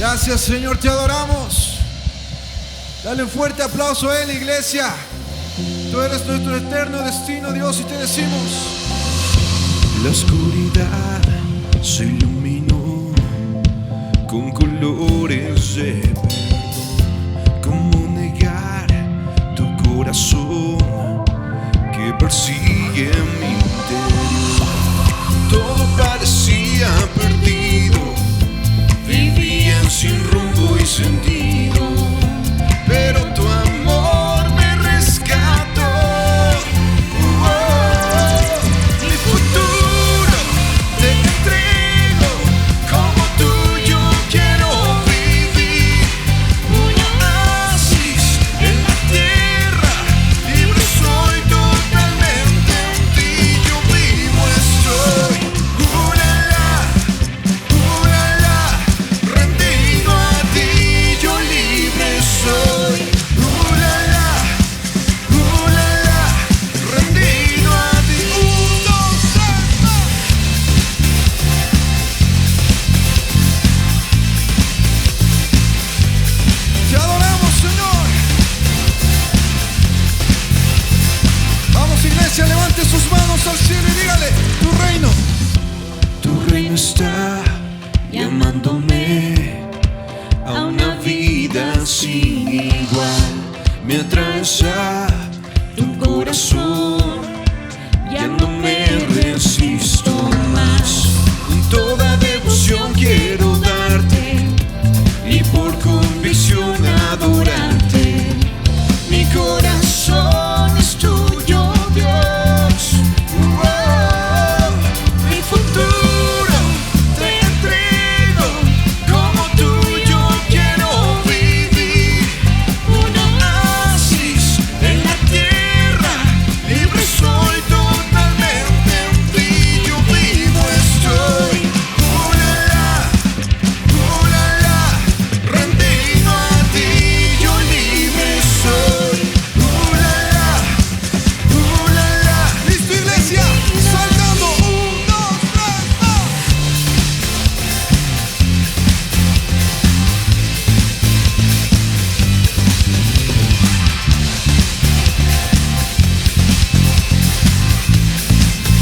Gracias, Señor, te adoramos. Dale un fuerte aplauso a Él, iglesia. Tú eres nuestro eterno destino, Dios, y te decimos: la oscuridad se iluminó con colores de perdón. ¿Cómo negar tu corazón que persigue mi interior? Todo parecía perdido, vivía sin rumbo y sentido, pero tu amor me rescató. Mi futuro te entrego, como tuyo quiero vivir. Un oasis en la tierra, libre soy totalmente, en ti yo vivo estoy. Rendido a ti yo libre soy. Rendido a ti. 1, 2, 3, ¡ah! te adoramos, Señor. Vamos, iglesia, levante sus manos al cielo y dígale: tu reino. Tu reino está llamándome a una vida sin igual. Me atraviesa tu corazón, ya no me resisto más. Con toda devoción quiero darte y por convicción adorarte. Mi corazón es tuyo, Dios. Mi futuro te entrego, como tuyo quiero vivir. Un oasis en la tierra, libre soy totalmente, en ti yo vivo estoy. Rendido a ti yo libre soy. Listo, iglesia, saltando. 1, 2, 3, ¡ah!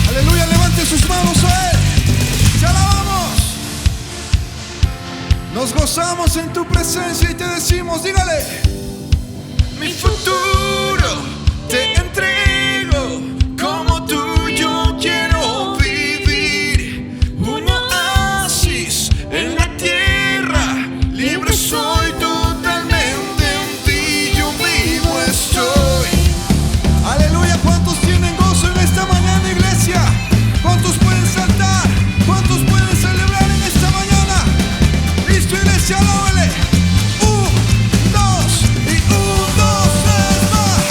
Aleluya, levante sus manos a Él. Te alabamos. Nos gozamos en tu presencia y te decimos, dígale: Mi futuro te entrego, como tuyo quiero vivir. Un oasis en la tierra, libre soy totalmente, en ti yo vivo estoy. aleluya. ¿Cuántos tienen gozo en esta mañana, iglesia? ¿Cuántos pueden saltar? ¿Cuántos pueden celebrar en esta mañana? Listo, iglesia, alábale. 1, 2 y 1, 2, 3, más.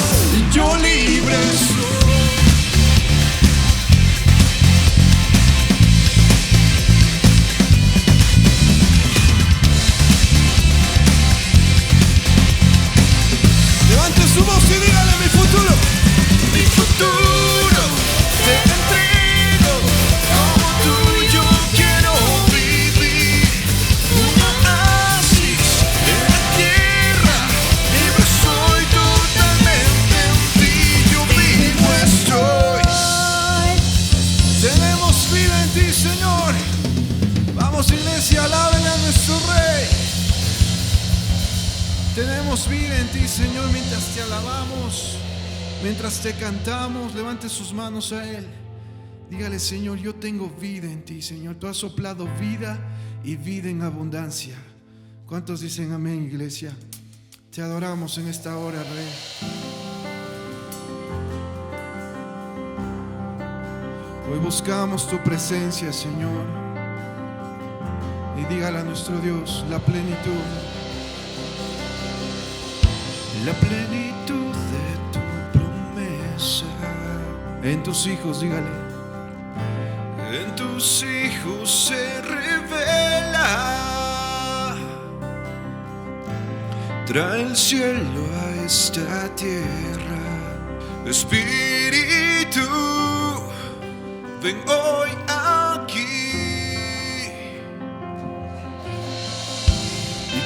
Yo libre soy. Levante su voz y dígale: mi futuro. Mi futuro te entrego, como tuyo quiero vivir. Un oasis en la tierra, libre soy totalmente, en ti yo vivo estoy. Tenemos vida en ti, Señor. Vamos, iglesia, alaben a nuestro Rey. Tenemos vida en ti, Señor, mientras te alabamos, mientras te cantamos. Levante sus manos a Él. Dígale: Señor, yo tengo vida en ti, Señor. Tú has soplado vida y vida en abundancia. ¿Cuántos dicen amén, iglesia? Te adoramos en esta hora, Rey. Hoy buscamos tu presencia, Señor. Y dígale a nuestro Dios: la plenitud. La plenitud de tu promesa. En tus hijos, dígale. En tus hijos se revela. Trae el cielo a esta tierra. Espíritu, ven hoy aquí.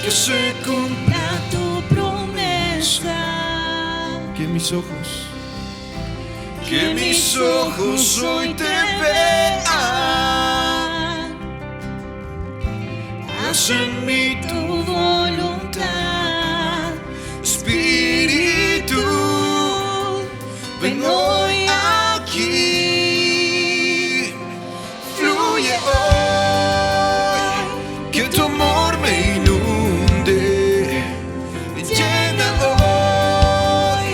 que se cumpla tu promesa. Que mis ojos hoy te vean. Haz en mí tu voluntad, Espíritu, ven hoy aquí. Fluye hoy, que tu amor me inunde. Llena hoy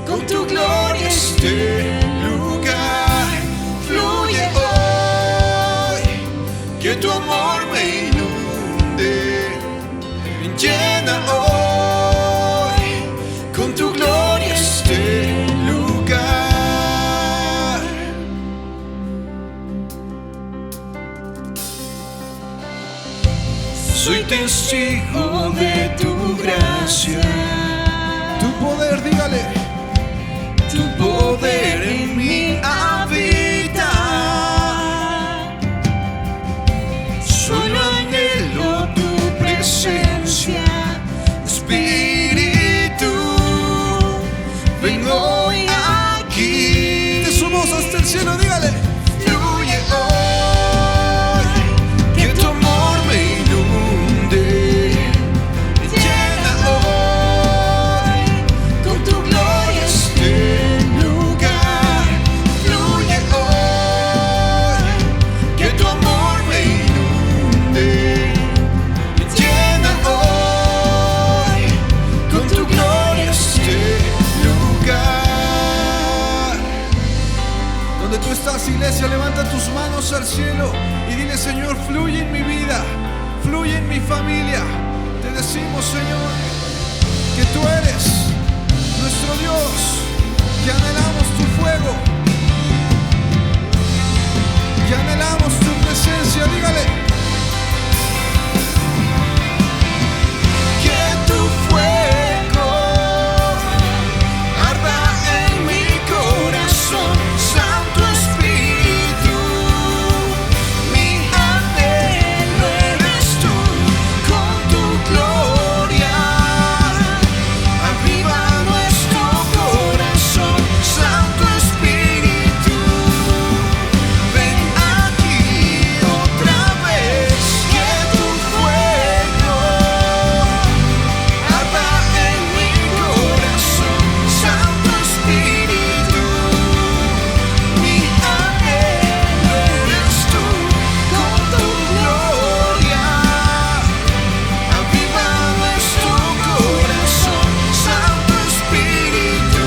con tu gloria este lugar. Fluye hoy, que tu amor me inunde. Llena hoy con tu gloria este lugar. Soy testigo de tu gracia, tu poder, dígale. tu poder en mí habita. Solo anhelo tu presencia, Espíritu, ven hoy aquí. De su voz hasta el cielo, dígale. Fluye hoy, que tu amor me inunde. Llena hoy con tu gloria este lugar. Fluye hoy, que tu amor me inunde. Llena hoy con tu gloria este lugar. Donde tú estás, iglesia, levanta tus manos al cielo y dile: Señor, fluye en mi vida, fluye en mi familia. Te decimos, Señor, que tú eres nuestro Dios, que anhelamos tu fuego, que anhelamos tu presencia. Dígale. Que tu fuego arda en mi corazón, Santo Espíritu, mi anhelo eres tú, con tu gloria aviva nuestro corazón, Santo Espíritu, ven aquí otra vez. Que tu fuego arda en mi corazón, Santo Espíritu, mi anhelo eres tú, con tu gloria aviva nuestro corazón, Santo Espíritu,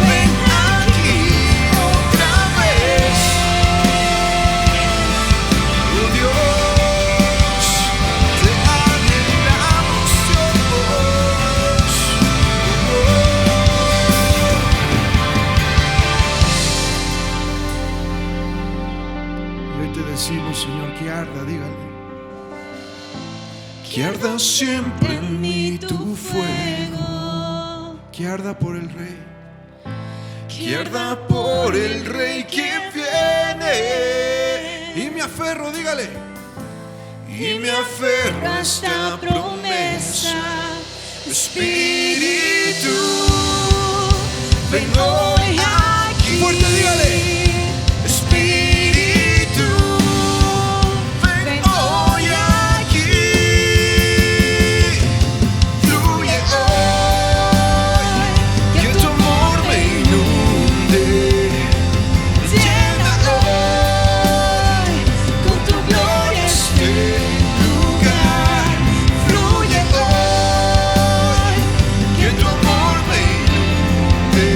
ven aquí otra vez. Oh Dios, te anhelamos, Y hoy te decimos, Señor, que arda, dígale. que arda siempre en mí tu fuego, Que arda por el Rey. que arda por el Rey que viene. Y me aferro, dígale. Y me aferro a esta promesa, Espíritu, ven hoy aquí. Fuerte, dígale. Espíritu, ven hoy aquí. Fluye hoy, que tu amor me inunde. Llena hoy con tu gloria este lugar. Fluye hoy, que tu amor me inunde.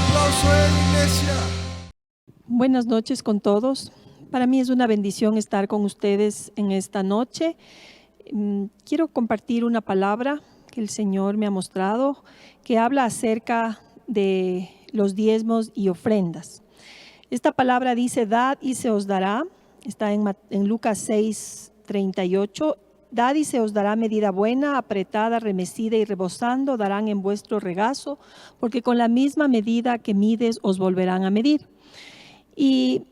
aplauso a Él, iglesia. Buenas noches con todos. Para mí es una bendición estar con ustedes en esta noche. Quiero compartir una palabra que el Señor me ha mostrado, que habla acerca de los diezmos y ofrendas. Esta palabra dice: dad y se os dará. Está en Lucas 6:38. Dad y se os dará medida buena, apretada, remecida y rebosando, darán en vuestro regazo, porque con la misma medida que mides os volverán a medir. Y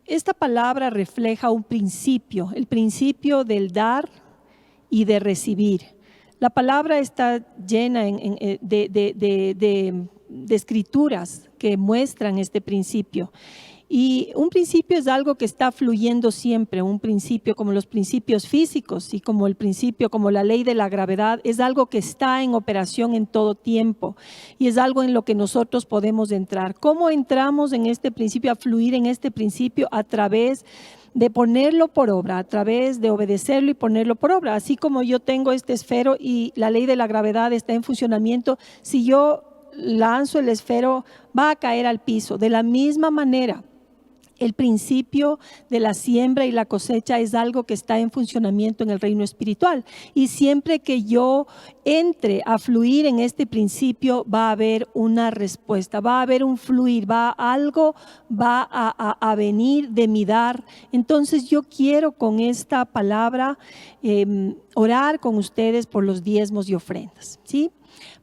esta palabra refleja un principio, el principio del dar y de recibir. La palabra está llena de escrituras que muestran este principio. Y un principio es algo que está fluyendo siempre, un principio como los principios físicos y como el principio, como la ley de la gravedad, es algo que está en operación en todo tiempo y es algo en lo que nosotros podemos entrar. ¿Cómo entramos en este principio, a fluir en este principio? A través de ponerlo por obra, a través de obedecerlo y ponerlo por obra. Así como yo tengo este esfero y la ley de la gravedad está en funcionamiento, si yo lanzo el esfero va a caer al piso. De la misma manera, el principio de la siembra y la cosecha es algo que está en funcionamiento en el reino espiritual. Y siempre que yo entre a fluir en este principio, va a haber una respuesta, va a haber un fluir, algo va a venir de mi dar. Entonces yo quiero con esta palabra orar con ustedes por los diezmos y ofrendas, ¿sí?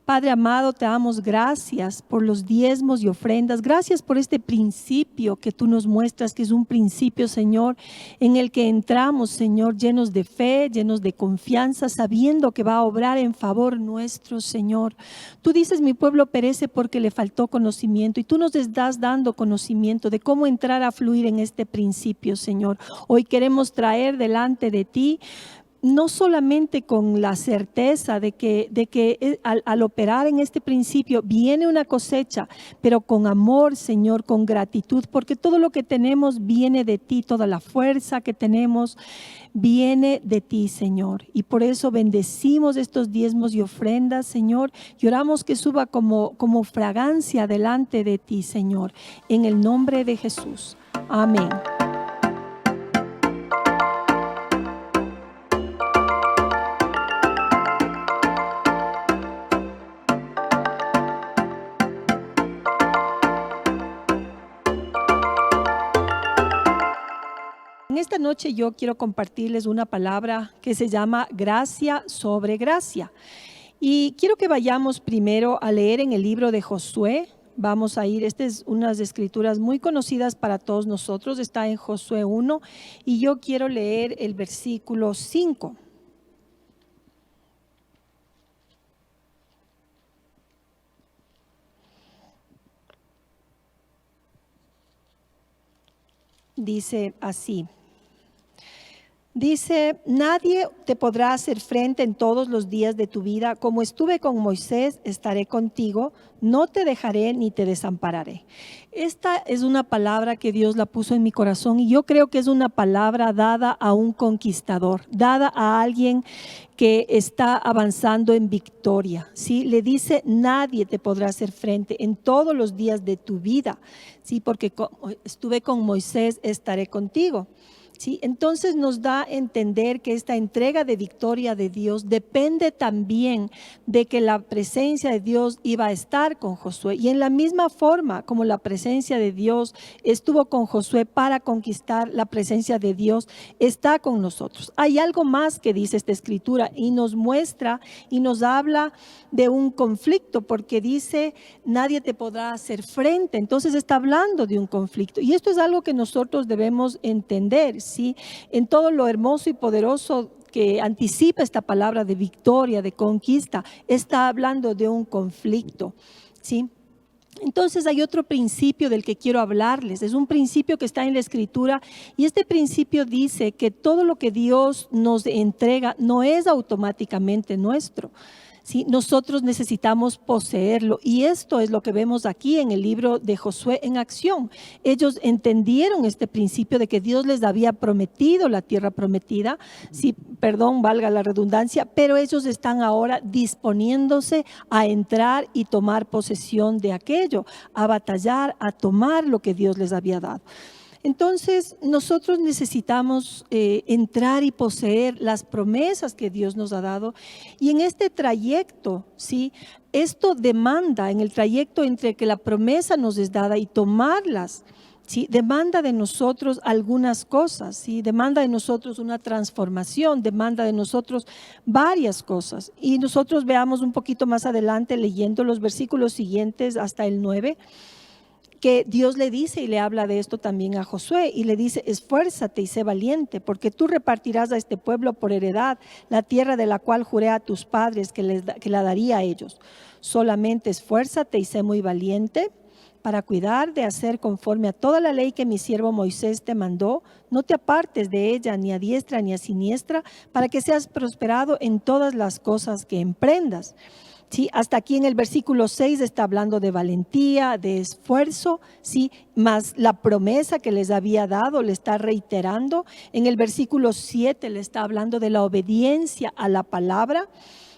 Padre amado, te damos gracias por los diezmos y ofrendas. Gracias por este principio que tú nos muestras, que es un principio, Señor, en el que entramos, Señor, llenos de fe, llenos de confianza, sabiendo que va a obrar en favor nuestro, Señor. Tú dices: mi pueblo perece porque le faltó conocimiento, y tú nos estás dando conocimiento de cómo entrar a fluir en este principio, Señor. Hoy queremos traer delante de ti, no solamente con la certeza de que al operar en este principio viene una cosecha, pero con amor, Señor, con gratitud, porque todo lo que tenemos viene de ti, toda la fuerza que tenemos viene de ti, Señor. Y por eso bendecimos estos diezmos y ofrendas, Señor, y oramos que suba como fragancia delante de ti, Señor, en el nombre de Jesús. Amén. En esta noche yo quiero compartirles una palabra que se llama gracia sobre gracia. Y quiero que vayamos primero a leer en el libro de Josué. Vamos a ir, esta es unas escrituras muy conocidas para todos nosotros, está en Josué 1 y yo quiero leer el versículo 5. Dice así. Dice: nadie te podrá hacer frente en todos los días de tu vida. Como estuve con Moisés, estaré contigo. No te dejaré ni te desampararé. Esta es una palabra que Dios la puso en mi corazón y yo creo que es una palabra dada a un conquistador, dada a alguien que está avanzando en victoria, ¿sí? Le dice: nadie te podrá hacer frente en todos los días de tu vida, ¿sí? Porque estuve con Moisés, estaré contigo. ¿Sí? Entonces nos da a entender que esta entrega de victoria de Dios depende también de que la presencia de Dios iba a estar con Josué. Y en la misma forma como la presencia de Dios estuvo con Josué para conquistar, la presencia de Dios está con nosotros. Hay algo más que dice esta escritura y nos muestra y nos habla de un conflicto, porque dice: nadie te podrá hacer frente. Entonces está hablando de un conflicto. Y esto es algo que nosotros debemos entender, ¿sí? En todo lo hermoso y poderoso que anticipa esta palabra de victoria, de conquista, está hablando de un conflicto, ¿sí? Entonces hay otro principio del que quiero hablarles. Es un principio que está en la escritura y este principio dice que todo lo que Dios nos entrega no es automáticamente nuestro. ¿sí? Nosotros necesitamos poseerlo, y esto es lo que vemos aquí en el libro de Josué en acción. Ellos entendieron este principio de que Dios les había prometido la tierra prometida, sí, perdón, valga la redundancia, pero ellos están ahora disponiéndose a entrar y tomar posesión de aquello, a batallar, a tomar lo que Dios les había dado. Entonces, nosotros necesitamos entrar y poseer las promesas que Dios nos ha dado. Y en este trayecto, ¿sí? Esto demanda, en el trayecto entre que la promesa nos es dada y tomarlas, ¿sí? Demanda de nosotros algunas cosas, ¿sí? Demanda de nosotros una transformación, demanda de nosotros varias cosas. Y nosotros veamos un poquito más adelante, leyendo los versículos siguientes hasta el 9, que Dios le dice y le habla de esto también a Josué y le dice: esfuérzate y sé valiente, porque tú repartirás a este pueblo por heredad la tierra de la cual juré a tus padres que la daría a ellos. Solamente esfuérzate y sé muy valiente para cuidar de hacer conforme a toda la ley que mi siervo Moisés te mandó. No te apartes de ella ni a diestra ni a siniestra, para que seas prosperado en todas las cosas que emprendas. ¿Sí? Hasta aquí en el versículo 6 está hablando de valentía, de esfuerzo, ¿sí? Más la promesa que les había dado, le está reiterando. En el versículo 7 le está hablando de la obediencia a la palabra.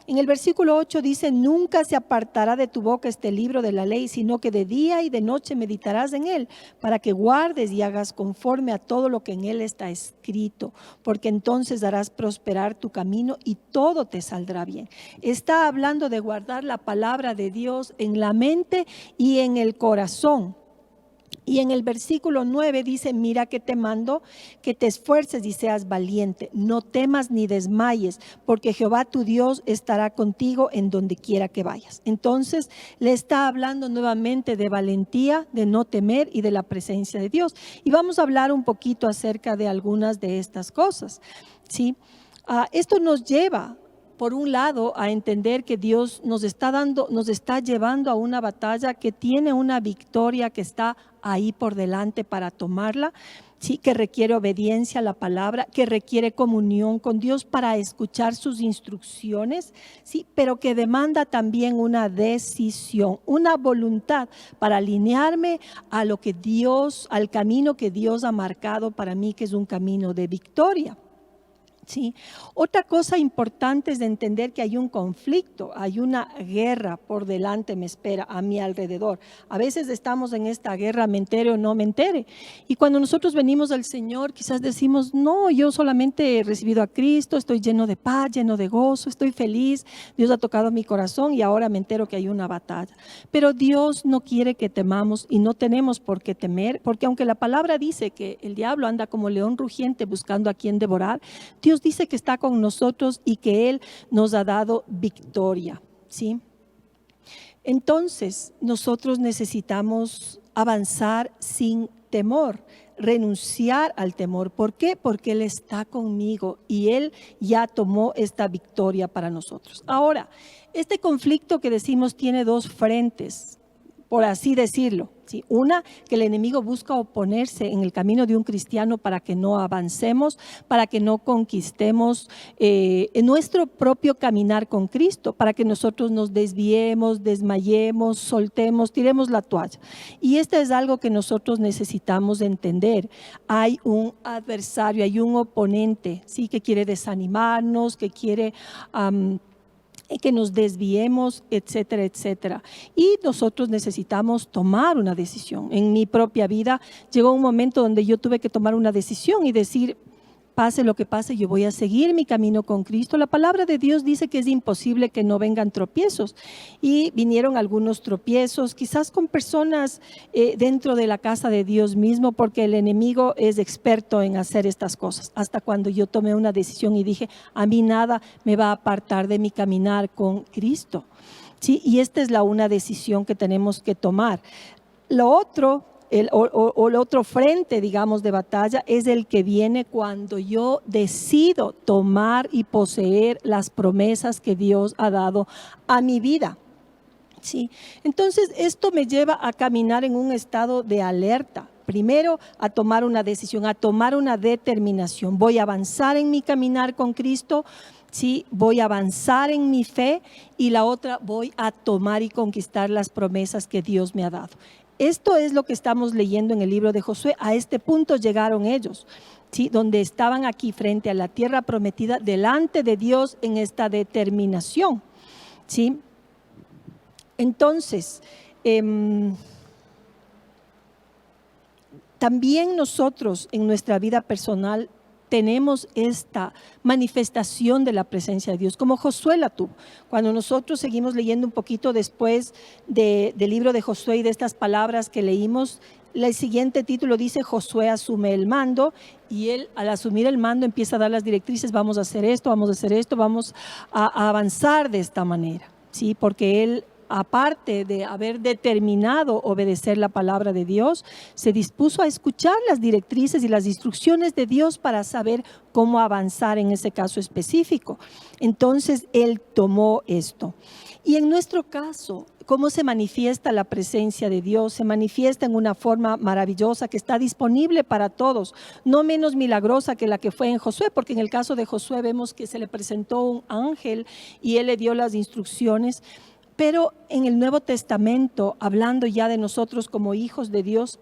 En el versículo 8 dice: nunca se apartará de tu boca este libro de la ley, sino que de día y de noche meditarás en él, para que guardes y hagas conforme a todo lo que en él está escrito, porque entonces harás prosperar tu camino y todo te saldrá bien. Está hablando de guardar la palabra de Dios en la mente y en el corazón. Y en el versículo 9 dice: mira que te mando que te esfuerces y seas valiente, no temas ni desmayes, porque Jehová tu Dios estará contigo en donde quiera que vayas. Entonces le está hablando nuevamente de valentía, de no temer y de la presencia de Dios. Y vamos a hablar un poquito acerca de algunas de estas cosas, ¿sí? Esto nos lleva, por un lado, a entender que Dios nos está llevando a una batalla que tiene una victoria que está ahí por delante para tomarla, ¿sí? Que requiere obediencia a la palabra, que requiere comunión con Dios para escuchar sus instrucciones, ¿sí? Pero que demanda también una decisión, una voluntad para alinearme a lo que Dios, al camino que Dios ha marcado para mí, que es un camino de victoria. Sí. Otra cosa importante es de entender que hay un conflicto, hay una guerra por delante, me espera a mi alrededor. A veces estamos en esta guerra, me entere o no me entere. Y cuando nosotros venimos al Señor, quizás decimos: no, yo solamente he recibido a Cristo, estoy lleno de paz, lleno de gozo, estoy feliz, Dios ha tocado mi corazón y ahora me entero que hay una batalla. Pero Dios no quiere que temamos y no tenemos por qué temer, porque aunque la palabra dice que el diablo anda como león rugiente buscando a quien devorar, Dios dice que está con nosotros y que Él nos ha dado victoria, ¿sí? Entonces, nosotros necesitamos avanzar sin temor, renunciar al temor. ¿Por qué? Porque Él está conmigo y Él ya tomó esta victoria para nosotros. Ahora, este conflicto que decimos tiene dos frentes, por así decirlo, ¿sí? Una, que el enemigo busca oponerse en el camino de un cristiano para que no avancemos, para que no conquistemos en nuestro propio caminar con Cristo, para que nosotros nos desviemos, desmayemos, soltemos, tiremos la toalla. Y esto es algo que nosotros necesitamos entender. Hay un adversario, hay un oponente, ¿sí? Que quiere desanimarnos, que quiere que nos desviemos, etcétera, etcétera. Y nosotros necesitamos tomar una decisión. En mi propia vida llegó un momento donde yo tuve que tomar una decisión y decir: pase lo que pase, yo voy a seguir mi camino con Cristo. La palabra de Dios dice que es imposible que no vengan tropiezos. Y vinieron algunos tropiezos, quizás con personas dentro de la casa de Dios mismo, porque el enemigo es experto en hacer estas cosas. Hasta cuando yo tomé una decisión y dije: a mí nada me va a apartar de mi caminar con Cristo, ¿sí? Y esta es una decisión que tenemos que tomar. Lo otro, el otro frente, digamos, de batalla es el que viene cuando yo decido tomar y poseer las promesas que Dios ha dado a mi vida, ¿sí? Entonces, esto me lleva a caminar en un estado de alerta. Primero, a tomar una decisión, a tomar una determinación. Voy a avanzar en mi caminar con Cristo, ¿sí? Voy a avanzar en mi fe, y la otra, voy a tomar y conquistar las promesas que Dios me ha dado. Esto es lo que estamos leyendo en el libro de Josué. A este punto llegaron ellos, ¿sí? Donde estaban aquí frente a la tierra prometida, delante de Dios en esta determinación, ¿sí? Entonces, también nosotros en nuestra vida personal tenemos esta manifestación de la presencia de Dios, como Josué la tuvo. Cuando nosotros seguimos leyendo un poquito después del libro de Josué y de estas palabras que leímos, el siguiente título dice: Josué asume el mando, y él, al asumir el mando, empieza a dar las directrices: vamos a hacer esto, vamos a hacer esto, vamos a avanzar de esta manera, ¿sí? Porque él, aparte de haber determinado obedecer la palabra de Dios, se dispuso a escuchar las directrices y las instrucciones de Dios para saber cómo avanzar en ese caso específico. Entonces, él tomó esto. Y en nuestro caso, ¿cómo se manifiesta la presencia de Dios? Se manifiesta en una forma maravillosa que está disponible para todos, no menos milagrosa que la que fue en Josué, porque en el caso de Josué vemos que se le presentó un ángel y él le dio las instrucciones. Pero en el Nuevo Testamento, hablando ya de nosotros como hijos de Dios,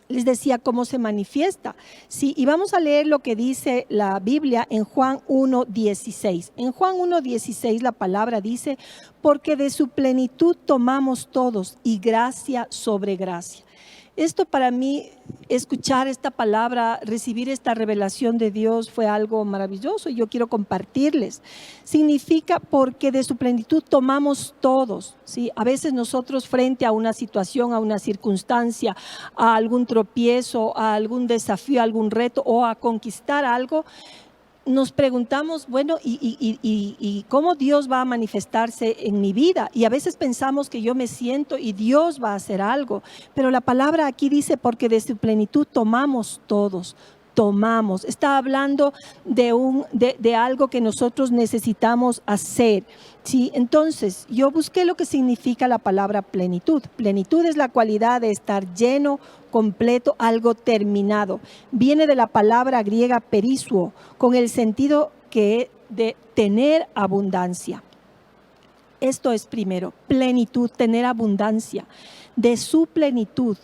les decía cómo se manifiesta. Sí, y vamos a leer lo que dice la Biblia en Juan 1:16. En Juan 1:16 la palabra dice: porque de su plenitud tomamos todos, y gracia sobre gracia. Esto para mí, escuchar esta palabra, recibir esta revelación de Dios, fue algo maravilloso, y yo quiero compartirles. Significa porque de su plenitud tomamos todos, ¿sí? A veces nosotros, frente a una situación, a una circunstancia, a algún tropiezo, a algún desafío, a algún reto o a conquistar algo, nos preguntamos, bueno, ¿y cómo Dios va a manifestarse en mi vida? Y a veces pensamos que yo me siento y Dios va a hacer algo, pero la palabra aquí dice: porque de su plenitud tomamos todos. Tomamos, está hablando de algo que nosotros necesitamos hacer, ¿sí? Entonces, yo busqué lo que significa la palabra plenitud. Plenitud es la cualidad de estar lleno, completo, algo terminado. Viene de la palabra griega perisuo, con el sentido que de tener abundancia. Esto es primero, plenitud, tener abundancia. De su plenitud,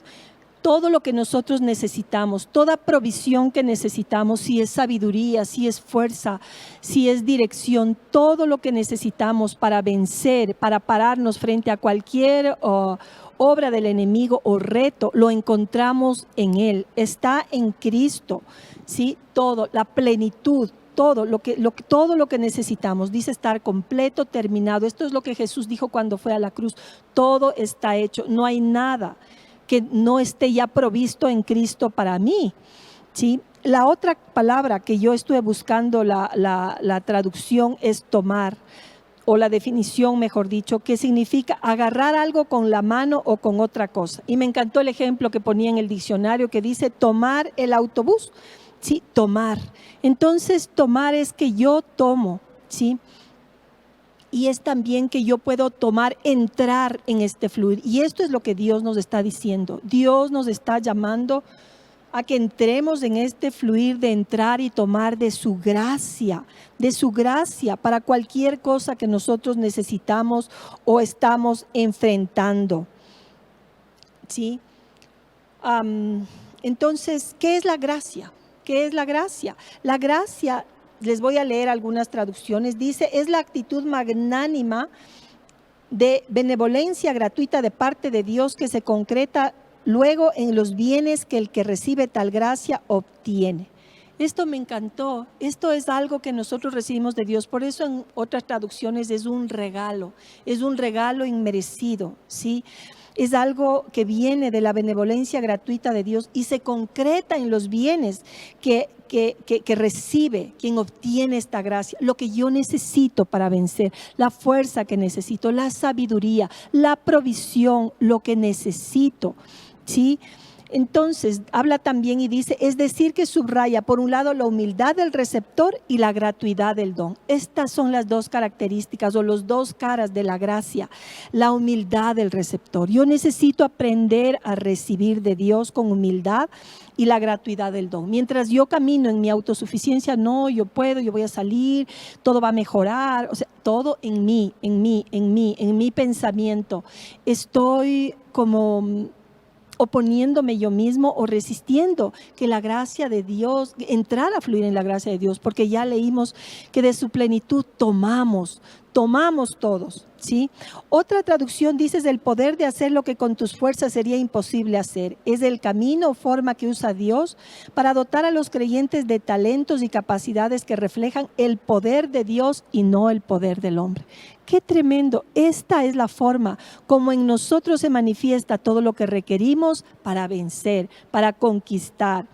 todo lo que nosotros necesitamos, toda provisión que necesitamos, si es sabiduría, si es fuerza, si es dirección, todo lo que necesitamos para vencer, para pararnos frente a cualquier obra del enemigo o reto, lo encontramos en Él. Está en Cristo, ¿sí? Todo, la plenitud. Todo lo que necesitamos, dice estar completo, terminado. Esto es lo que Jesús dijo cuando fue a la cruz: todo está hecho, no hay nada que no esté ya provisto en Cristo para mí, ¿sí? La otra palabra que yo estuve buscando, la traducción es tomar, o la definición, mejor dicho, que significa agarrar algo con la mano o con otra cosa. Y me encantó el ejemplo que ponía en el diccionario, que dice tomar el autobús. Sí, tomar. Entonces, tomar es que yo tomo, ¿sí? Y es también que yo puedo tomar, entrar en este fluir. Y esto es lo que Dios nos está diciendo. Dios nos está llamando a que entremos en este fluir de entrar y tomar de su gracia para cualquier cosa que nosotros necesitamos o estamos enfrentando, ¿sí? Entonces, ¿qué es la gracia? ¿Qué es la gracia? La gracia, les voy a leer algunas traducciones, dice: es la actitud magnánima de benevolencia gratuita de parte de Dios que se concreta luego en los bienes que el que recibe tal gracia obtiene. Esto me encantó. Esto es algo que nosotros recibimos de Dios. Por eso en otras traducciones es un regalo inmerecido, ¿sí? Es algo que viene de la benevolencia gratuita de Dios y se concreta en los bienes que recibe quien obtiene esta gracia. Lo que yo necesito para vencer, la fuerza que necesito, la sabiduría, la provisión, lo que necesito, ¿sí? Entonces, habla también y dice, es decir, que subraya, por un lado, la humildad del receptor y la gratuidad del don. Estas son las dos características o los dos caras de la gracia. La humildad del receptor. Yo necesito aprender a recibir de Dios con humildad y la gratuidad del don. Mientras yo camino en mi autosuficiencia, no, yo puedo, yo voy a salir, todo va a mejorar. O sea, todo en mi pensamiento. Estoy como oponiéndome yo mismo o resistiendo que la gracia de Dios, entrar a fluir en la gracia de Dios, porque ya leímos que de su plenitud tomamos todos, ¿sí? Otra traducción dice, es el poder de hacer lo que con tus fuerzas sería imposible hacer. Es el camino o forma que usa Dios para dotar a los creyentes de talentos y capacidades que reflejan el poder de Dios y no el poder del hombre. ¡Qué tremendo! Esta es la forma como en nosotros se manifiesta todo lo que requerimos para vencer, para conquistar,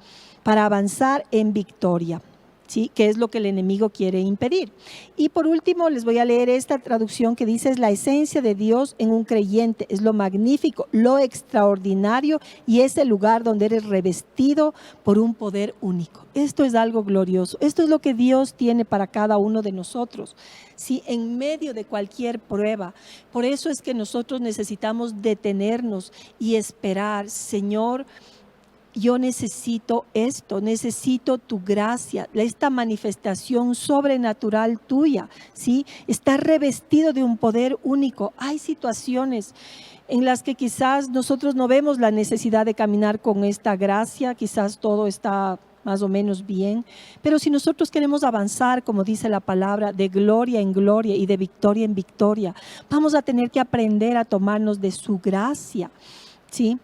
para avanzar en victoria. ¿Sí? Que es lo que el enemigo quiere impedir. Y por último les voy a leer esta traducción que dice, es la esencia de Dios en un creyente, es lo magnífico, lo extraordinario y es el lugar donde eres revestido por un poder único. Esto es algo glorioso, esto es lo que Dios tiene para cada uno de nosotros, ¿sí? En medio de cualquier prueba. Por eso es que nosotros necesitamos detenernos y esperar, Señor, yo necesito esto, necesito tu gracia, esta manifestación sobrenatural tuya, ¿sí? Está revestido de un poder único. Hay situaciones en las que quizás nosotros no vemos la necesidad de caminar con esta gracia, quizás todo está más o menos bien, pero si nosotros queremos avanzar, como dice la palabra, de gloria en gloria y de victoria en victoria, vamos a tener que aprender a tomarnos de su gracia, ¿sí?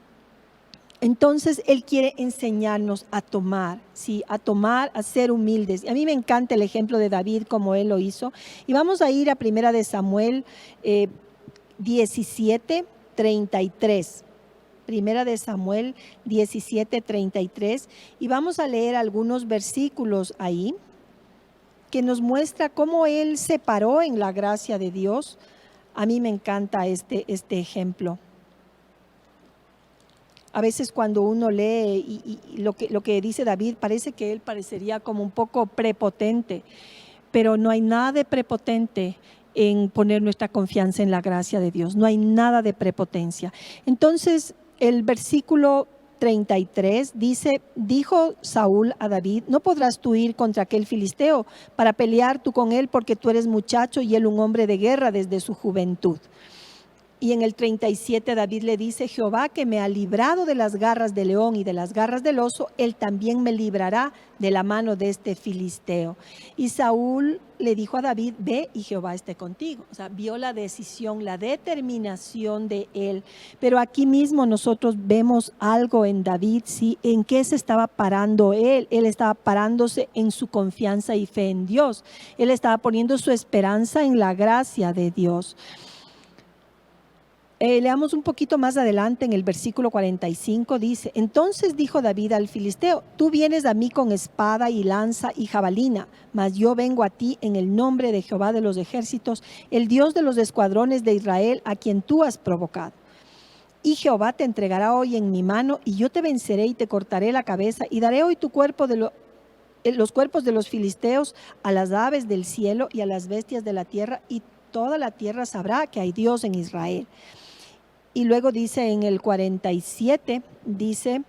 Entonces, Él quiere enseñarnos a tomar, ¿sí? A tomar, a ser humildes. A mí me encanta el ejemplo de David, como él lo hizo. Y vamos a ir a 1 Samuel 17:33. 1 Samuel 17:33. Y vamos a leer algunos versículos ahí que nos muestra cómo él se paró en la gracia de Dios. A mí me encanta este ejemplo. A veces cuando uno lee y lo que dice David, parece que él parecería como un poco prepotente, pero no hay nada de prepotente en poner nuestra confianza en la gracia de Dios. No hay nada de prepotencia. Entonces, el versículo 33 dice, dijo Saúl a David, no podrás tú ir contra aquel filisteo para pelear tú con él porque tú eres muchacho y él un hombre de guerra desde su juventud. Y en el 37 David le dice, Jehová que me ha librado de las garras del león y de las garras del oso, él también me librará de la mano de este filisteo. Y Saúl le dijo a David, ve y Jehová esté contigo. O sea, vio la decisión, la determinación de él. Pero aquí mismo nosotros vemos algo en David, ¿sí? ¿En qué se estaba parando él? Él estaba parándose en su confianza y fe en Dios. Él estaba poniendo su esperanza en la gracia de Dios. Leamos un poquito más adelante en el versículo 45, dice, entonces dijo David al filisteo, tú vienes a mí con espada y lanza y jabalina, mas yo vengo a ti en el nombre de Jehová de los ejércitos, el Dios de los escuadrones de Israel, a quien tú has provocado. Y Jehová te entregará hoy en mi mano, y yo te venceré y te cortaré la cabeza, y daré hoy tu cuerpo los cuerpos de los filisteos a las aves del cielo y a las bestias de la tierra, y toda la tierra sabrá que hay Dios en Israel. Y luego dice en el 47, dice,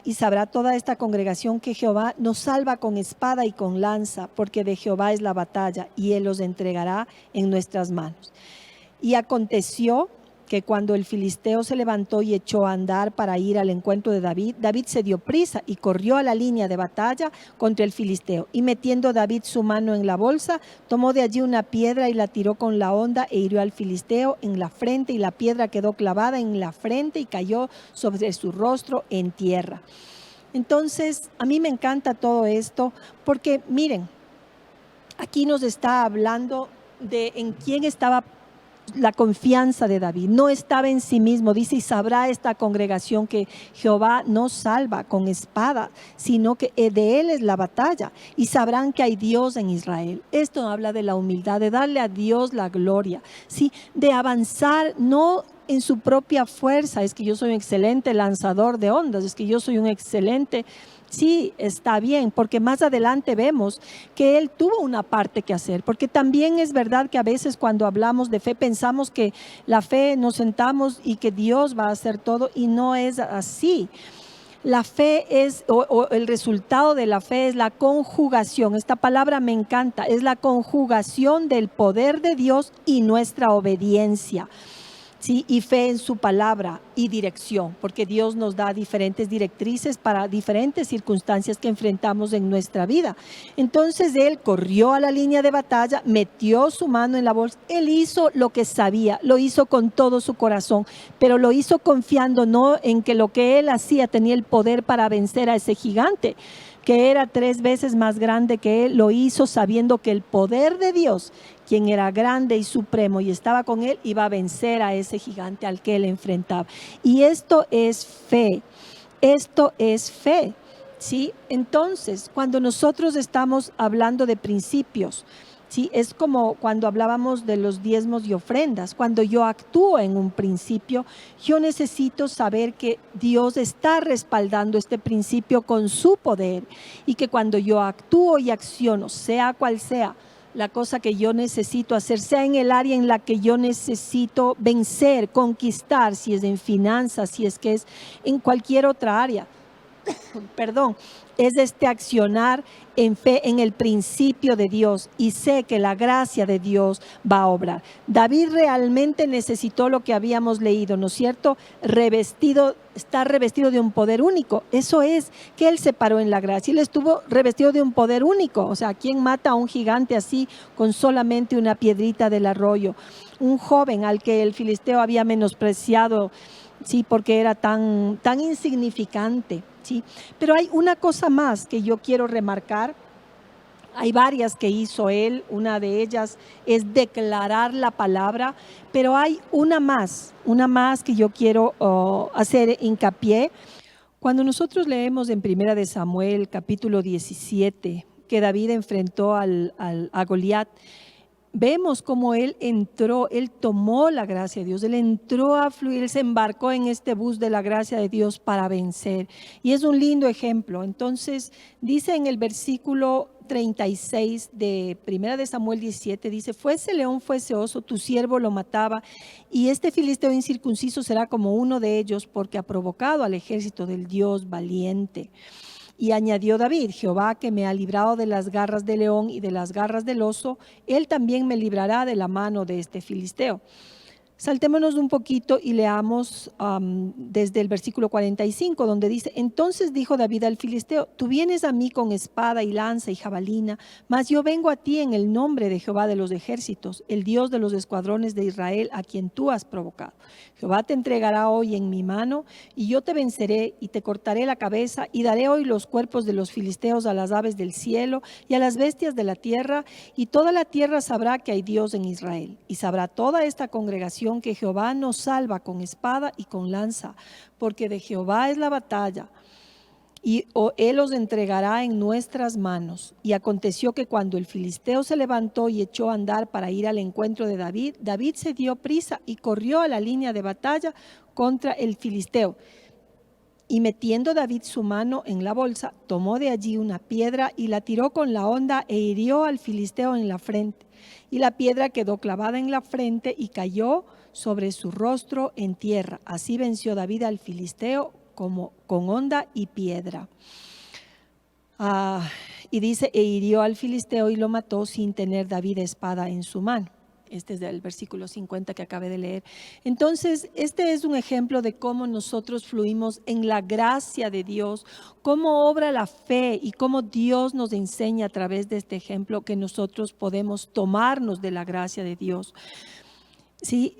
y sabrá toda esta congregación que Jehová nos salva con espada y con lanza, porque de Jehová es la batalla, y Él los entregará en nuestras manos. Y aconteció que cuando el filisteo se levantó y echó a andar para ir al encuentro de David, David se dio prisa y corrió a la línea de batalla contra el filisteo. Y metiendo David su mano en la bolsa, tomó de allí una piedra y la tiró con la honda e hirió al filisteo en la frente, y la piedra quedó clavada en la frente y cayó sobre su rostro en tierra. Entonces, a mí me encanta todo esto porque, miren, aquí nos está hablando de en quién estaba la confianza de David. No estaba en sí mismo. Dice, y sabrá esta congregación que Jehová no salva con espada, sino que de Él es la batalla. Y sabrán que hay Dios en Israel. Esto habla de la humildad, de darle a Dios la gloria, ¿sí? De avanzar, no en su propia fuerza. Es que yo soy un excelente lanzador de ondas, es que yo soy un excelente... Sí, está bien, porque más adelante vemos que él tuvo una parte que hacer, porque también es verdad que a veces cuando hablamos de fe pensamos que la fe nos sentamos y que Dios va a hacer todo, y no es así. La fe es, o el resultado de la fe es la conjugación. Esta palabra me encanta, es la conjugación del poder de Dios y nuestra obediencia. Sí, y fe en su palabra y dirección, porque Dios nos da diferentes directrices para diferentes circunstancias que enfrentamos en nuestra vida. Entonces él corrió a la línea de batalla, metió su mano en la bolsa, él hizo lo que sabía, lo hizo con todo su corazón, pero lo hizo confiando no en que lo que él hacía tenía el poder para vencer a ese gigante, que era 3 veces más grande que él. Lo hizo sabiendo que el poder de Dios, quien era grande y supremo y estaba con él, iba a vencer a ese gigante al que él enfrentaba. Y esto es fe, esto es fe, ¿sí? Entonces, cuando nosotros estamos hablando de principios, ¿sí? Es como cuando hablábamos de los diezmos y ofrendas. Cuando yo actúo en un principio, yo necesito saber que Dios está respaldando este principio con su poder, y que cuando yo actúo y acciono, sea cual sea la cosa que yo necesito hacer, sea en el área en la que yo necesito vencer, conquistar, si es en finanzas, si es que es en cualquier otra área, perdón, es accionar en fe en el principio de Dios, y sé que la gracia de Dios va a obrar. David realmente necesitó lo que habíamos leído, ¿no es cierto? Está revestido de un poder único. Eso es que él se paró en la gracia. Él estuvo revestido de un poder único. O sea, ¿quién mata a un gigante así con solamente una piedrita del arroyo? Un joven al que el filisteo había menospreciado, sí, porque era tan insignificante. Sí, pero hay una cosa más que yo quiero remarcar. Hay varias que hizo él, una de ellas es declarar la palabra, pero hay una más que yo quiero hacer hincapié. Cuando nosotros leemos en 1 de Samuel, capítulo 17, que David enfrentó a Goliat, vemos cómo él entró, él tomó la gracia de Dios, él entró a fluir, él se embarcó en este bus de la gracia de Dios para vencer. Y es un lindo ejemplo. Entonces, dice en el versículo 36 de 1 de Samuel 17, dice: fuese león, fuese oso, tu siervo lo mataba, y este filisteo incircunciso será como uno de ellos, porque ha provocado al ejército del Dios valiente. Y añadió David: Jehová, que me ha librado de las garras del león y de las garras del oso, él también me librará de la mano de este filisteo. Saltémonos un poquito y leamos desde el versículo 45, donde dice: entonces dijo David al filisteo: tú vienes a mí con espada y lanza y jabalina, mas yo vengo a ti en el nombre de Jehová de los ejércitos, el Dios de los escuadrones de Israel, a quien tú has provocado. Jehová te entregará hoy en mi mano, y yo te venceré y te cortaré la cabeza, y daré hoy los cuerpos de los filisteos a las aves del cielo y a las bestias de la tierra, y toda la tierra sabrá que hay Dios en Israel. Y sabrá toda esta congregación que Jehová nos salva con espada y con lanza, porque de Jehová es la batalla, y él os entregará en nuestras manos. Y aconteció que cuando el filisteo se levantó y echó a andar para ir al encuentro de David, David se dio prisa y corrió a la línea de batalla contra el filisteo. Y metiendo David su mano en la bolsa, tomó de allí una piedra y la tiró con la honda e hirió al filisteo en la frente. Y la piedra quedó clavada en la frente y cayó sobre su rostro en tierra. Así venció David al filisteo como con honda y piedra. Y dice: e hirió al filisteo y lo mató sin tener David espada en su mano. Este es del versículo 50 que acabé de leer. Entonces, este es un ejemplo de cómo nosotros fluimos en la gracia de Dios, cómo obra la fe y cómo Dios nos enseña a través de este ejemplo que nosotros podemos tomarnos de la gracia de Dios. Sí,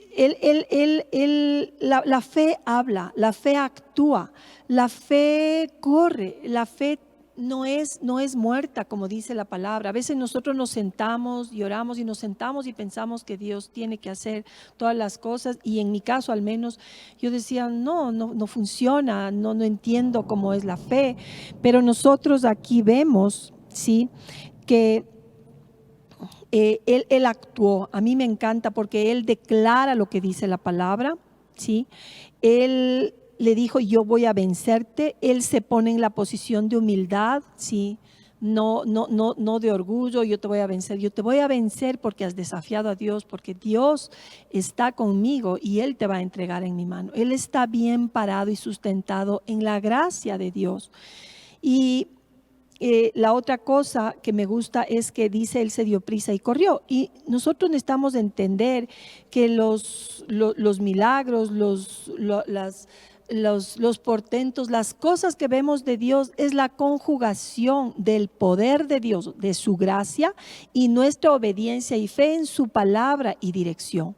la fe habla, la fe actúa, la fe corre, la fe no es muerta, como dice la palabra. A veces nosotros nos sentamos y oramos y nos sentamos y pensamos que Dios tiene que hacer todas las cosas, y en mi caso al menos yo decía no funciona, no entiendo cómo es la fe, pero nosotros aquí vemos, sí, que él actuó. A mí me encanta porque él declara lo que dice la palabra. ¿sí? Él le dijo, yo voy a vencerte. Él se pone en la posición de humildad, ¿sí? No de orgullo, yo te voy a vencer. Yo te voy a vencer porque has desafiado a Dios, porque Dios está conmigo y Él te va a entregar en mi mano. Él está bien parado y sustentado en la gracia de Dios. Y la otra cosa que me gusta es que dice, Él se dio prisa y corrió. Y nosotros necesitamos entender que los milagros, los portentos, las cosas que vemos de Dios es la conjugación del poder de Dios, de su gracia y nuestra obediencia y fe en su palabra y dirección.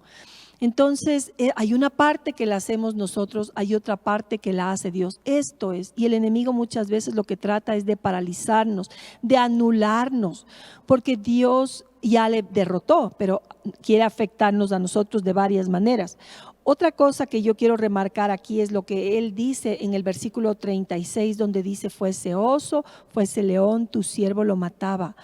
Entonces hay una parte que la hacemos nosotros, hay otra parte que la hace Dios. Esto es, y el enemigo muchas veces lo que trata es de paralizarnos, de anularnos, porque Dios ya le derrotó, pero quiere afectarnos a nosotros de varias maneras. Otra cosa que yo quiero remarcar aquí es lo que él dice en el versículo 36, donde dice, fuese oso, fuese león, tu siervo lo mataba.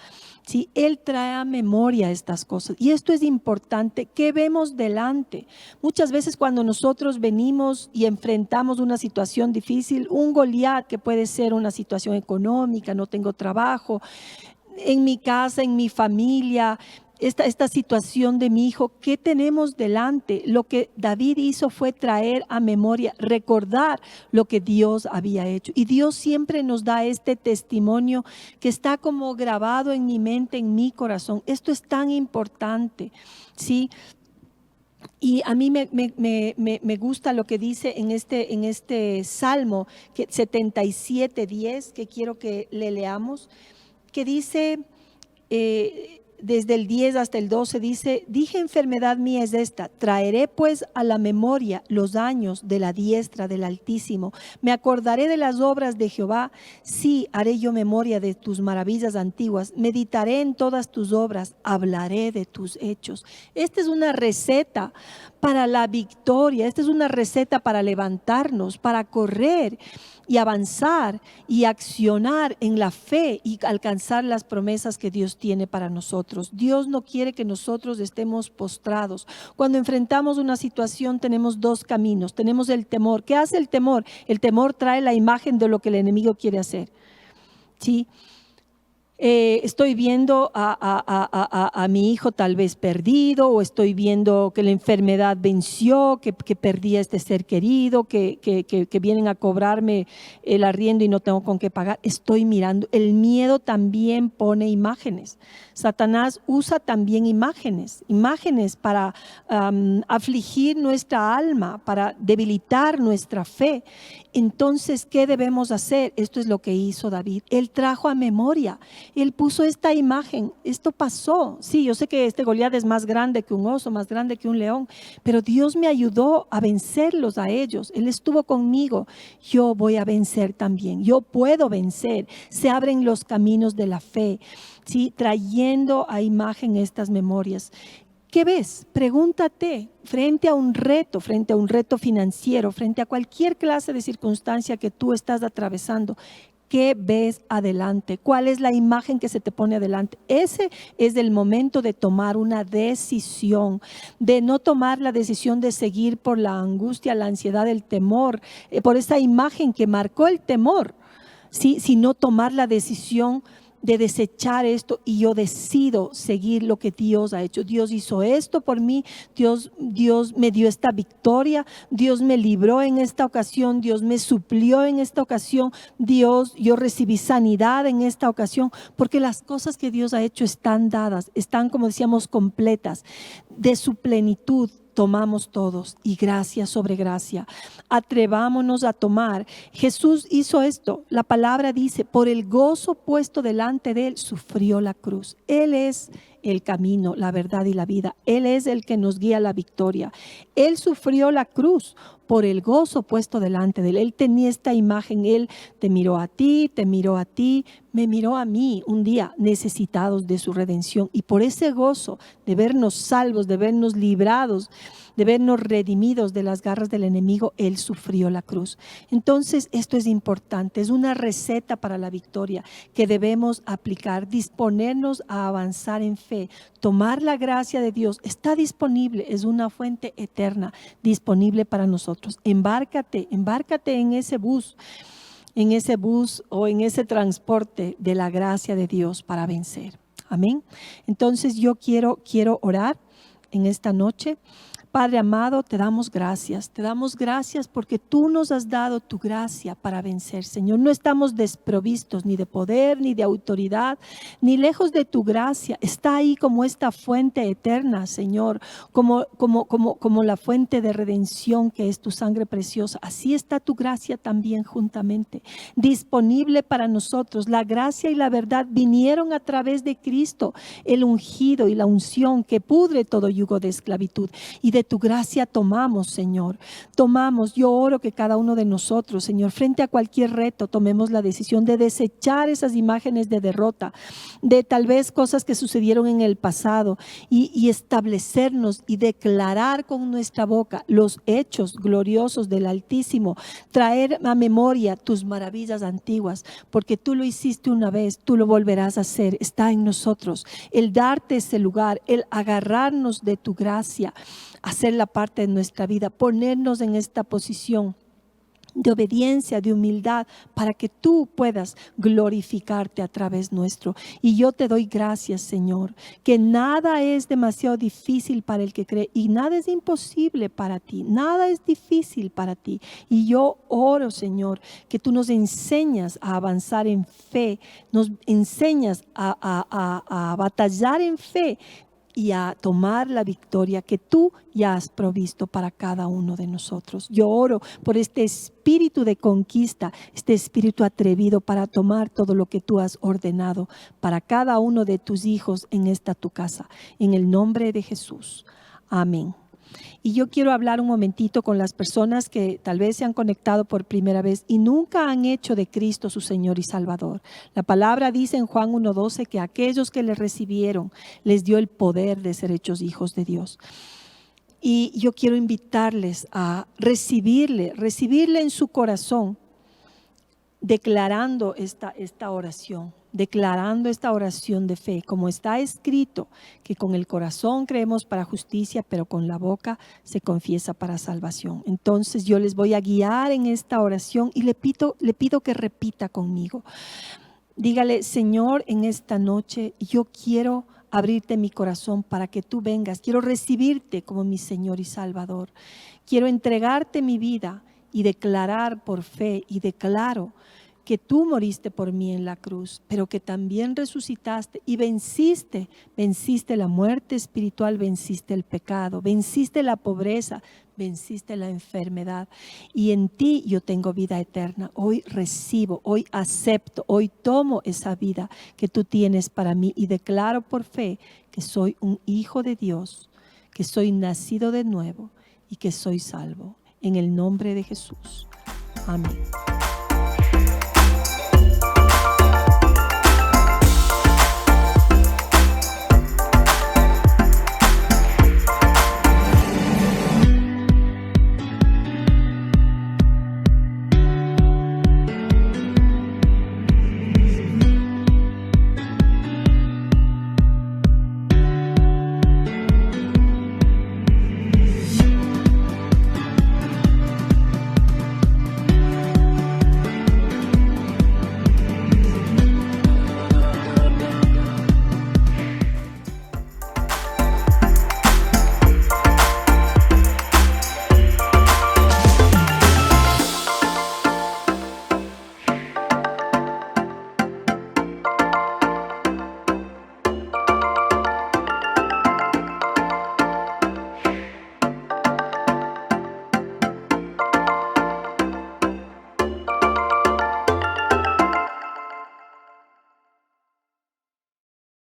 Sí, Él trae a memoria estas cosas. Y esto es importante. ¿Qué vemos delante? Muchas veces cuando nosotros venimos y enfrentamos una situación difícil, un Goliat que puede ser una situación económica, no tengo trabajo, en mi casa, en mi familia, esta situación de mi hijo, ¿qué tenemos delante? Lo que David hizo fue traer a memoria, recordar lo que Dios había hecho. Y Dios siempre nos da este testimonio que está como grabado en mi mente, en mi corazón. Esto es tan importante, ¿sí? Y a mí me gusta lo que dice en este Salmo 77:10, que quiero que le leamos, que dice... desde el 10 hasta el 12 dice, dije, enfermedad mía es esta, traeré pues a la memoria los años de la diestra del Altísimo, me acordaré de las obras de Jehová, sí, haré yo memoria de tus maravillas antiguas, meditaré en todas tus obras, hablaré de tus hechos. Esta es una receta para la victoria, esta es una receta para levantarnos, para correr y avanzar y accionar en la fe y alcanzar las promesas que Dios tiene para nosotros. Dios no quiere que nosotros estemos postrados. Cuando enfrentamos una situación tenemos dos caminos. Tenemos el temor. ¿Qué hace el temor? El temor trae la imagen de lo que el enemigo quiere hacer. ¿Sí? Estoy viendo a mi hijo tal vez perdido, o estoy viendo que la enfermedad venció, que perdí a este ser querido, que vienen a cobrarme el arriendo y no tengo con qué pagar. Estoy mirando. El miedo también pone imágenes. Satanás usa también imágenes para afligir nuestra alma, para debilitar nuestra fe. Entonces, ¿qué debemos hacer? Esto es lo que hizo David. Él trajo a memoria. Él puso esta imagen. Esto pasó. Sí, yo sé que este Goliat es más grande que un oso, más grande que un león, pero Dios me ayudó a vencerlos a ellos. Él estuvo conmigo. Yo voy a vencer también. Yo puedo vencer. Se abren los caminos de la fe, ¿sí? Trayendo a imagen estas memorias. ¿Qué ves? Pregúntate frente a un reto financiero, frente a cualquier clase de circunstancia que tú estás atravesando. ¿Qué ves adelante? ¿Cuál es la imagen que se te pone adelante? Ese es el momento de tomar una decisión, de no tomar la decisión de seguir por la angustia, la ansiedad, el temor, por esa imagen que marcó el temor, ¿sí? Sino tomar la decisión de desechar esto y yo decido seguir lo que Dios ha hecho. Dios hizo esto por mí, Dios me dio esta victoria, Dios me libró en esta ocasión, Dios me suplió en esta ocasión, yo recibí sanidad en esta ocasión, porque las cosas que Dios ha hecho están dadas, están, como decíamos, completas, de su plenitud. Tomamos todos y gracia sobre gracia. Atrevámonos a tomar. Jesús hizo esto. La palabra dice, por el gozo puesto delante de él, sufrió la cruz. Él es el camino, la verdad y la vida. Él es el que nos guía a la victoria. Él sufrió la cruz por el gozo puesto delante de él. Él tenía esta imagen. Él te miró a ti, me miró a mí un día necesitados de su redención. Y por ese gozo de vernos salvos, de vernos librados de vernos redimidos de las garras del enemigo, Él sufrió la cruz. Entonces, esto es importante, es una receta para la victoria que debemos aplicar, disponernos a avanzar en fe, tomar la gracia de Dios. Está disponible, es una fuente eterna disponible para nosotros. Embárcate en ese bus o en ese transporte de la gracia de Dios para vencer. Amén. Entonces yo quiero orar en esta noche. Padre amado, te damos gracias porque tú nos has dado tu gracia para vencer, Señor. No estamos desprovistos ni de poder, ni de autoridad, ni lejos de tu gracia. Está ahí como esta fuente eterna, Señor, como la fuente de redención que es tu sangre preciosa. Así está tu gracia también juntamente, disponible para nosotros. La gracia y la verdad vinieron a través de Cristo, el ungido y la unción que pudre todo yugo de esclavitud. Y de tu gracia tomamos, Señor. Yo oro que cada uno de nosotros, Señor, frente a cualquier reto, tomemos la decisión de desechar esas imágenes de derrota, de tal vez cosas que sucedieron en el pasado y establecernos y declarar con nuestra boca los hechos gloriosos del Altísimo, traer a memoria tus maravillas antiguas, porque tú lo hiciste una vez, tú lo volverás a hacer. Está en nosotros el darte ese lugar, el agarrarnos de tu gracia, hacerla parte de nuestra vida, ponernos en esta posición de obediencia, de humildad, para que tú puedas glorificarte a través nuestro. Y yo te doy gracias, Señor, que nada es demasiado difícil para el que cree y nada es imposible para ti, nada es difícil para ti. Y yo oro, Señor, que tú nos enseñas a avanzar en fe, nos enseñas a batallar en fe y a tomar la victoria que tú ya has provisto para cada uno de nosotros. Yo oro por este espíritu de conquista, este espíritu atrevido para tomar todo lo que tú has ordenado para cada uno de tus hijos en esta tu casa. En el nombre de Jesús. Amén. Y yo quiero hablar un momentito con las personas que tal vez se han conectado por primera vez y nunca han hecho de Cristo su Señor y Salvador. La palabra dice en Juan 1:12 que aquellos que le recibieron les dio el poder de ser hechos hijos de Dios. Y yo quiero invitarles a recibirle en su corazón, declarando esta oración de fe, como está escrito, que con el corazón creemos para justicia, pero con la boca se confiesa para salvación. Entonces yo les voy a guiar en esta oración y le pido que repita conmigo. Dígale: Señor, en esta noche yo quiero abrirte mi corazón para que tú vengas. Quiero recibirte como mi Señor y Salvador. Quiero entregarte mi vida y declarar por fe, y declaro que tú moriste por mí en la cruz, pero que también resucitaste y venciste la muerte espiritual, venciste el pecado, venciste la pobreza, venciste la enfermedad, y en ti yo tengo vida eterna. Hoy recibo, hoy acepto, hoy tomo esa vida que tú tienes para mí y declaro por fe que soy un hijo de Dios, que soy nacido de nuevo y que soy salvo. En el nombre de Jesús. Amén.